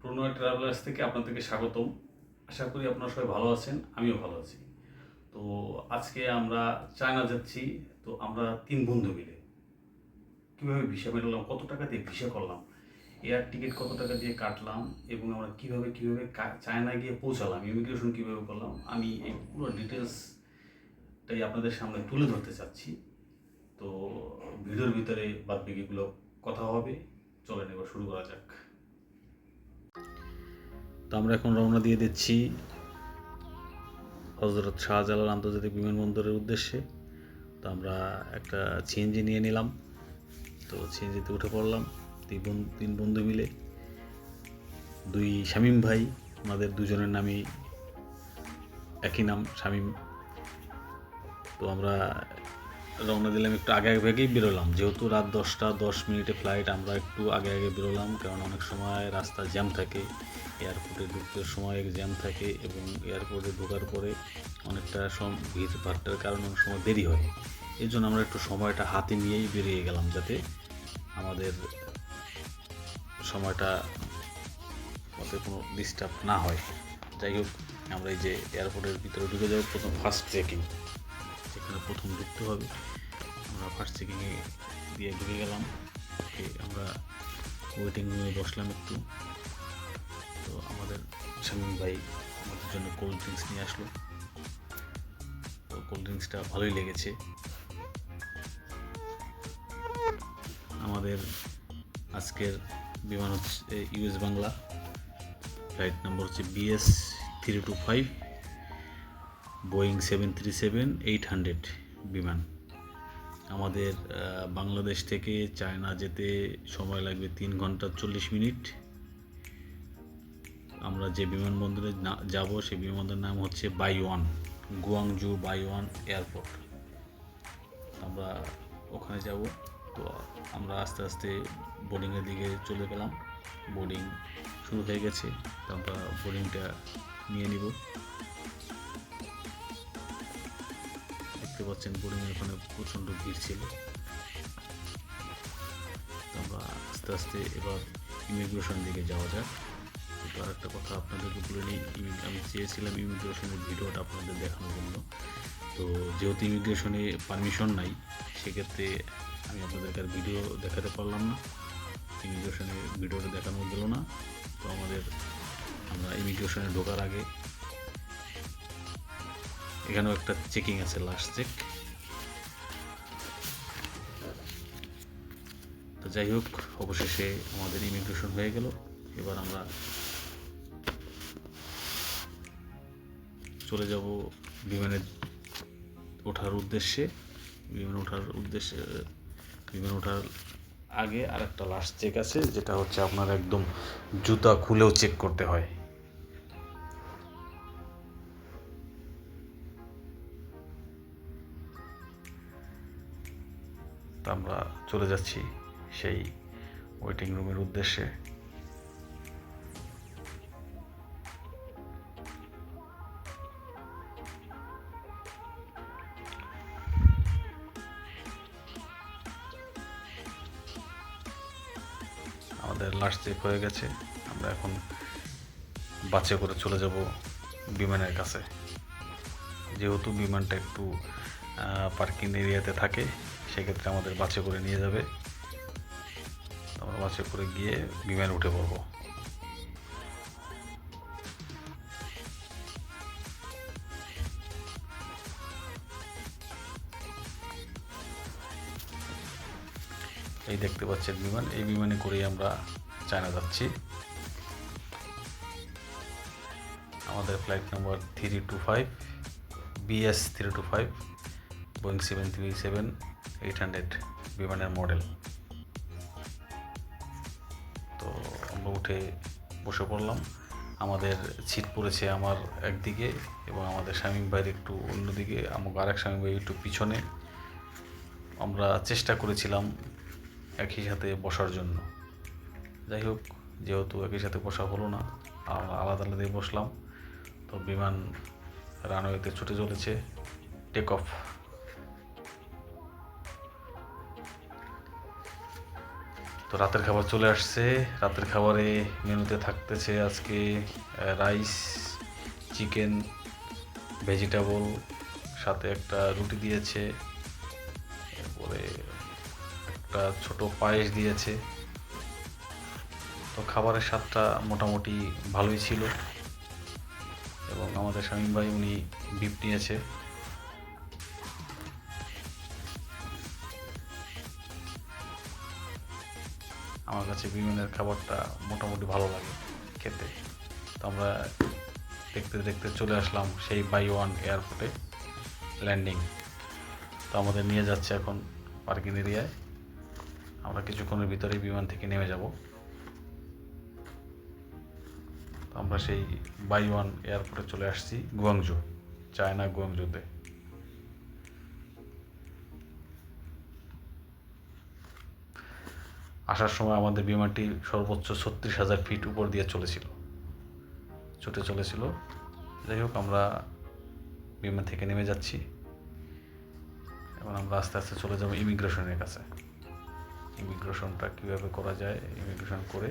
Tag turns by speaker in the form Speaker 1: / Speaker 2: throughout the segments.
Speaker 1: প্রণয় travellers থেকে আপনাদেরকে স্বাগতম। আশা করি আপনারা সবাই ভালো আছেন, আমিও ভালো আছি। তো আজকে আমরা চায়না যাচ্ছি। তো আমরা 3 বন্ধু মিলে কীভাবে ভিসা মেটালাম, কত টাকা দিয়ে ভিসা করলাম, এয়ার টিকিট কত টাকা দিয়ে কাটলাম এবং আমরা কীভাবে চায়না গিয়ে পৌঁছালাম, ইমিগ্রেশন কীভাবে করলাম, আমি এই পুরো ডিটেলসটাই আপনাদের সামনে তুলে ধরতে চাচ্ছি। তো ভিডিওর ভিতরে বাদবাকিগুলো কথা হবে। চলেন এবার শুরু করা যাক। তো আমরা এখন রওনা দিয়ে দিচ্ছি হজরত শাহজালাল আন্তর্জাতিক বিমানবন্দরের উদ্দেশ্যে। তো আমরা একটা সিএনজি নিয়ে নিলাম। তো সিএনজিতে উঠে পড়লাম তিন বন্ধু মিলে। দুই শামীম ভাই, ওনাদের দুজনের নামই একই নাম, শামীম। তো আমরা রওনা দিলাম, একটু আগে আগেই বেরোলাম, যেহেতু রাত 10টা 10 মিনিটে ফ্লাইট। আমরা একটু আগে বেরোলাম, কারণ অনেক সময় রাস্তা জ্যাম থাকে, এয়ারপোর্টে ঢুকতে সময় জ্যাম থাকে এবং এয়ারপোর্টে ঢোকার পরে অনেকটা ভিড় ভাট্টার কারণে অনেক সময় দেরি হয়। এই জন্য আমরা একটু সময়টা হাতে নিয়েই বেরিয়ে গেলাম, যাতে আমাদের সময়টা মধ্যে কোনো ডিস্টার্ব না হয়। যাই হোক, আমরা এই যে এয়ারপোর্টের ভিতরে ঢুকে যাবো, প্রথম ফার্স্ট চেকিং, সেখানে প্রথম ঢুকতে হবে। আমরা ফার্স্ট চেকিংয়ে দিয়ে ঢুকে গেলাম। আমরা ওয়েটিং রুমে বসলাম একটু। তো আমাদের শামীম ভাই আমাদের জন্য কোল্ড ড্রিঙ্কস নিয়ে আসলো। তো কোল্ড ড্রিঙ্কসটা ভালোই লেগেছে। আমাদের আজকের বিমান হচ্ছে ইউএস বাংলা, ফ্লাইট নাম্বার হচ্ছে BS325, বোয়িং 737-800 বিমান। আমাদের বাংলাদেশ থেকে চায়না যেতে সময় লাগবে 3 ঘন্টা 40 মিনিট। আমরা যে বিমানবন্দরে যাব সেই বিমানবন্দরের নাম হচ্ছে বাইওয়ান, গুয়াংজু বাইওয়ান এয়ারপোর্ট। আমরা ওখানে যাব। তো আমরা আস্তে আস্তে বোর্ডিংয়ের দিকে চলে গেলাম। বোর্ডিং শুরু হয়ে গেছে। তো আমরা বোর্ডিংটা নিয়ে নিব। দেখতে পাচ্ছেন বোর্ডিংয়ের ওখানে প্রচণ্ড ভিড় ছিল। তো আমরা আস্তে আস্তে এবার ইমিগ্রেশন দিকে যাওয়া যাক। তো আর একটা কথা আপনাদেরকে বলে নিই, আমি চেয়েছিলাম ইমিগ্রেশনের ভিডিওটা আপনাদের দেখানোর জন্য। তো যেহেতু ইমিগ্রেশনে পারমিশন নাই, সেক্ষেত্রে আমি আপনাদেরকে আর ভিডিও দেখাতে পারলাম না, ইমিগ্রেশনে ভিডিওটা দেখানো গেল না। তো আমরা ইমিগ্রেশনে ঢোকার আগে এখানেও একটা চেকিং আছে, লাস্ট চেক। তো যাই হোক, অবশেষে আমাদের ইমিগ্রেশন হয়ে গেল। এবার আমরা চলে যাব বিমানে ওঠার উদ্দেশ্যে। বিমান ওঠার আগে আর একটা লাস্ট চেক আছে, যেটা হচ্ছে আপনার একদম জুতা খুলেও চেক করতে হয়। তো আমরা চলে যাচ্ছি সেই ওয়েটিং রুমের উদ্দেশ্যে। আমাদের লাস্ট চেক হয়ে গেছে। আমরা এখন বাসে করে চলে যাব বিমানের কাছে। যেহেতু বিমানটা একটু পার্কিং এরিয়াতে থাকে, সেক্ষেত্রে আমাদের বাসে করে নিয়ে যাবে। আমরা বাসে করে গিয়ে বিমানে উঠে পড়ব। এই দেখতে পাচ্ছেন বিমান, এই বিমানে করেই আমরা চায়না যাচ্ছি। আমাদের ফ্লাইট নাম্বার 325, BS325, বোয়িং 737-800 বিমানের মডেল। তো আমরা উঠে বসে পড়লাম। আমাদের সিট পড়েছে আমার একদিকে এবং আমাদের শামীম ভাইয়ের একটু অন্যদিকে, আমাকে আরেক শামীম ভাই একটু পিছনে। আমরা চেষ্টা করেছিলাম একই সাথে বসার জন্য। যাই হোক, যেহেতু একই সাথে বসা হলো না, আমরা আলাদা আলাদাই বসলাম। তো বিমান রানওয়েতে ছুটে চলেছে, টেক অফ। তো তো রাতের খাবার চলে আসছে। রাতের খাবারে মেনুতে থাকতেছে আজকে রাইস, চিকেন, ভেজিটেবল, সাথে একটা রুটি দিয়েছে, এরপরে একটা ছোট পায়েস দিয়েছে। তো খাবারের স্বাদটা মোটামুটি ভালোই ছিল। এবং আমাদের শামীম ভাই উনি বিফ নিয়েছে। আমার কাছে বিমানের খাবারটা মোটামুটি ভালো লাগে খেতে। তো আমরা দেখতে দেখতে চলে আসলাম সেই বাই-ওয়ান এয়ারপোর্টে ল্যান্ডিং। তো আমাদের নিয়ে যাচ্ছে এখন পার্কিং এরিয়ায়। আমরা কিছুক্ষণের ভিতরেই বিমান থেকে নেমে যাব। তো আমরা সেই বাই-ওয়ান এয়ারপোর্টে চলে আসছি, গুয়াংজু, চায়না গুয়াংজুতে। আসার সময় আমাদের বিমানটি সর্বোচ্চ 36,000 ফিট উপর দিয়ে ছুটে চলেছিল। যাই হোক, আমরা বিমান থেকে নেমে যাচ্ছি। এখন আমরা আস্তে আস্তে চলে যাব ইমিগ্রেশনের কাছে। ইমিগ্রেশনটা কীভাবে করা যায়, ইমিগ্রেশন করে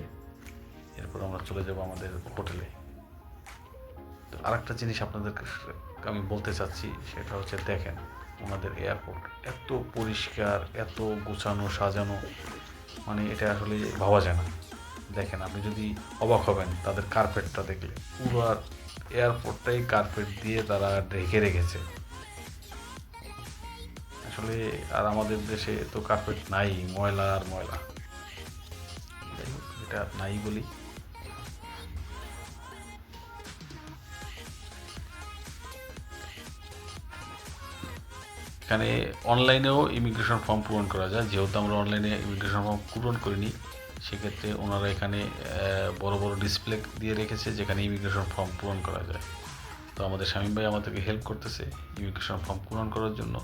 Speaker 1: এরপর আমরা চলে যাব আমাদের হোটেলে। তো আরেকটা জিনিস আপনাদেরকে আমি বলতে চাচ্ছি, সেটা হচ্ছে দেখেন ওনাদের এয়ারপোর্ট এত পরিষ্কার, এত গোছানো সাজানো, মানে এটা আসলে ভাবা যায় না। দেখেন, আপনি যদি অবাক হবেন তাদের কার্পেটটা দেখলে। পুরো এয়ারপোর্টটাই কার্পেট দিয়ে তারা ঢেকে রেখেছে। আসলে আর আমাদের দেশে তো কার্পেট নাই, ময়লা আর ময়লা। যাই হোক, এটা নাই বলি। এখানে অনলাইনেও ইমিগ্রেশন ফর্ম পূরণ করা যায়। যেহেতু আমরা অনলাইনে ইমিগ্রেশন ফর্ম পূরণ করিনি, সেক্ষেত্রে ওনারা এখানে বড় বড় ডিসপ্লে দিয়ে রেখেছে যেখানে ইমিগ্রেশন ফর্ম পূরণ করা যায়। তো আমাদের শামীম ভাই আমাদেরকে হেল্প করতেছে ইমিগ্রেশন ফর্ম পূরণ করার জন্য।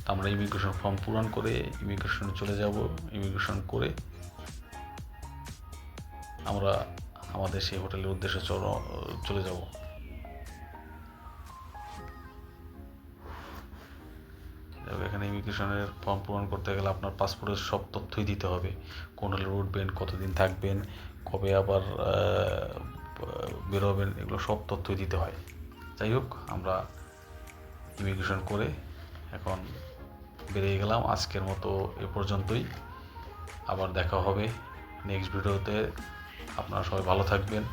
Speaker 1: তো আমরা ইমিগ্রেশন ফর্ম পূরণ করে ইমিগ্রেশনে চলে যাব। ইমিগ্রেশন করে আমরা আমাদের সেই হোটেলের উদ্দেশ্যে চলে যাব। এখানে ইমিগ্রেশনের ফর্ম পূরণ করতে গেলে আপনার পাসপোর্টের সব তথ্যই দিতে হবে। কোন হোটেলে উঠবেন, কতদিন থাকবেন, কবে আবার বেরোবেন, এগুলো সব তথ্যই দিতে হয়। যাই হোক, আমরা ইমিগ্রেশন করে এখন বেরিয়ে গেলাম। আজকের মতো এ পর্যন্তই। আবার দেখা হবে নেক্সট ভিডিওতে। আপনারা সবাই ভালো থাকবেন।